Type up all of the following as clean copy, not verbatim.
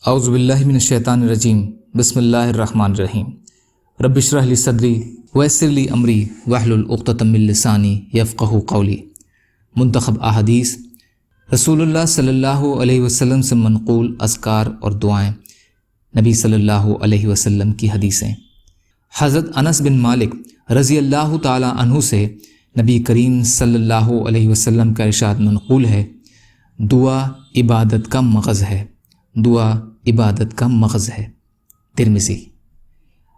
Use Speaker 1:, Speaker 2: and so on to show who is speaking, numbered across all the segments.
Speaker 1: اعوذ باللہ من الشیطان الرجیم بسم اللہ الرحمن الرحیم رب اشرح لی صدری ویسر لی امری واحلل عقدۃ من لسانی یفقہوا قولی۔ منتخب احادیث رسول اللہ صلی اللہ علیہ وسلم سے منقول اذکار اور دعائیں، نبی صلی اللہ علیہ وسلم کی حدیثیں۔ حضرت انس بن مالک رضی اللہ تعالی عنہ سے نبی کریم صلی اللہ علیہ وسلم کا ارشاد منقول ہے، دعا عبادت کا مغز ہے، دعا عبادت کا مغز ہے۔ ترمذی۔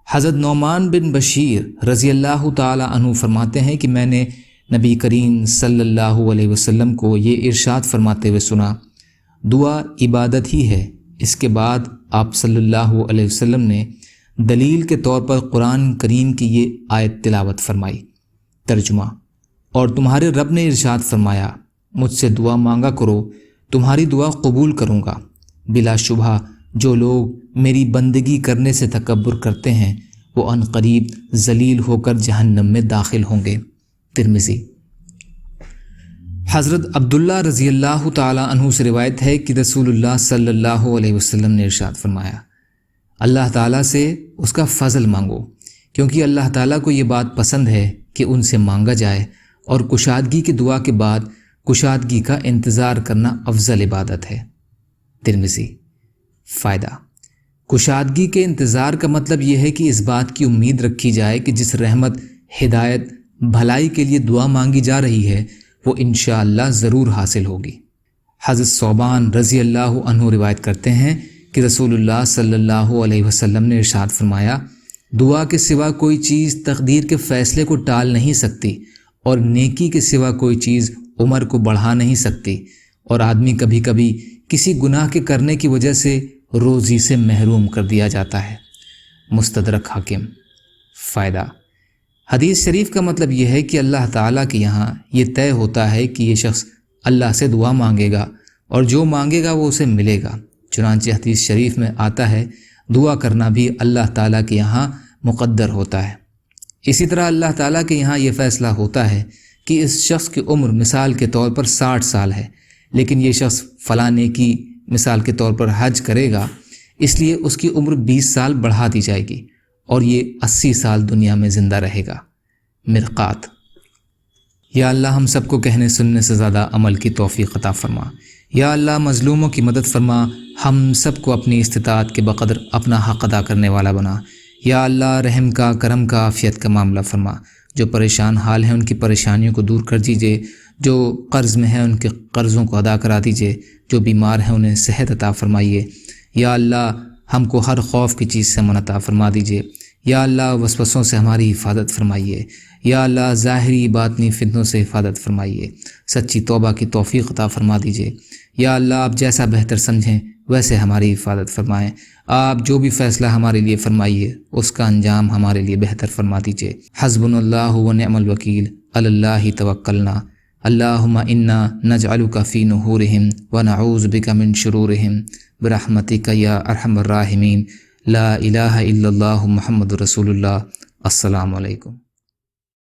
Speaker 1: حضرت نعمان بن بشیر رضی اللہ تعالی عنہ فرماتے ہیں کہ میں نے نبی کریم صلی اللہ علیہ وسلم کو یہ ارشاد فرماتے ہوئے سنا، دعا عبادت ہی ہے۔ اس کے بعد آپ صلی اللہ علیہ وسلم نے دلیل کے طور پر قرآن کریم کی یہ آیت تلاوت فرمائی۔ ترجمہ: اور تمہارے رب نے ارشاد فرمایا، مجھ سے دعا مانگا کرو، تمہاری دعا قبول کروں گا۔ بلا شبہ جو لوگ میری بندگی کرنے سے تکبر کرتے ہیں وہ عن قریب ذلیل ہو کر جہنم میں داخل ہوں گے۔ ترمذی۔ حضرت عبداللہ رضی اللہ تعالی عنہ سے روایت ہے کہ رسول اللہ صلی اللہ علیہ وسلم نے ارشاد فرمایا، اللہ تعالیٰ سے اس کا فضل مانگو، کیونکہ اللہ تعالیٰ کو یہ بات پسند ہے کہ ان سے مانگا جائے، اور کشادگی کی دعا کے بعد کشادگی کا انتظار کرنا افضل عبادت ہے۔ ترمذی۔ فائدہ: کشادگی کے انتظار کا مطلب یہ ہے کہ اس بات کی امید رکھی جائے کہ جس رحمت، ہدایت، بھلائی کے لیے دعا مانگی جا رہی ہے وہ انشاءاللہ ضرور حاصل ہوگی۔ حضرت ثوبان رضی اللہ عنہ روایت کرتے ہیں کہ رسول اللہ صلی اللہ علیہ وسلم نے ارشاد فرمایا، دعا کے سوا کوئی چیز تقدیر کے فیصلے کو ٹال نہیں سکتی، اور نیکی کے سوا کوئی چیز عمر کو بڑھا نہیں سکتی، اور آدمی کبھی کبھی کسی گناہ کے کرنے کی وجہ سے روزی سے محروم کر دیا جاتا ہے۔ مستدرک حاکم۔ فائدہ: حدیث شریف کا مطلب یہ ہے کہ اللہ تعالیٰ کے یہاں یہ طے ہوتا ہے کہ یہ شخص اللہ سے دعا مانگے گا، اور جو مانگے گا وہ اسے ملے گا۔ چنانچہ حدیث شریف میں آتا ہے، دعا کرنا بھی اللہ تعالیٰ کے یہاں مقدر ہوتا ہے۔ اسی طرح اللہ تعالیٰ کے یہاں یہ فیصلہ ہوتا ہے کہ اس شخص کی عمر مثال کے طور پر 60 سال ہے، لیکن یہ شخص فلاں نیکی مثال کے طور پر حج کرے گا، اس لیے اس کی عمر 20 سال بڑھا دی جائے گی، اور یہ 80 سال دنیا میں زندہ رہے گا۔ مرقات۔ یا اللہ ہم سب کو کہنے سننے سے زیادہ عمل کی توفیق عطا فرما۔ یا اللہ مظلوموں کی مدد فرما، ہم سب کو اپنی استطاعت کے بقدر اپنا حق ادا کرنے والا بنا۔ یا اللہ رحم کا، کرم کا، عافیت کا معاملہ فرما۔ جو پریشان حال ہیں ان کی پریشانیوں کو دور کر دیجیے، جو قرض میں ہیں ان کے قرضوں کو ادا کرا دیجیے، جو بیمار ہیں انہیں صحت عطا فرمائیے۔ یا اللہ ہم کو ہر خوف کی چیز سے امن عطا فرما دیجیے۔ یا اللہ وسوسوں سے ہماری حفاظت فرمائیے۔ یا اللہ ظاہری باطنی فتنوں سے حفاظت فرمائیے، سچی توبہ کی توفیق عطا فرما دیجیے۔ یا اللہ آپ جیسا بہتر سمجھیں ویسے ہماری حفاظت فرمائیں۔ آپ جو بھی فیصلہ ہمارے لیے فرمائیے اس کا انجام ہمارے لیے بہتر فرما دیجیے۔ حسبنا اللہ ونعم الوکیل، علی اللہ توکلنا، اللہم انا نجعلک فی نحورہم ونعوذ بک من شرورہم برحمتک یا ارحم الراحمین۔ لا الہ الا اللہ محمد رسول اللہ۔ السلام علیکم۔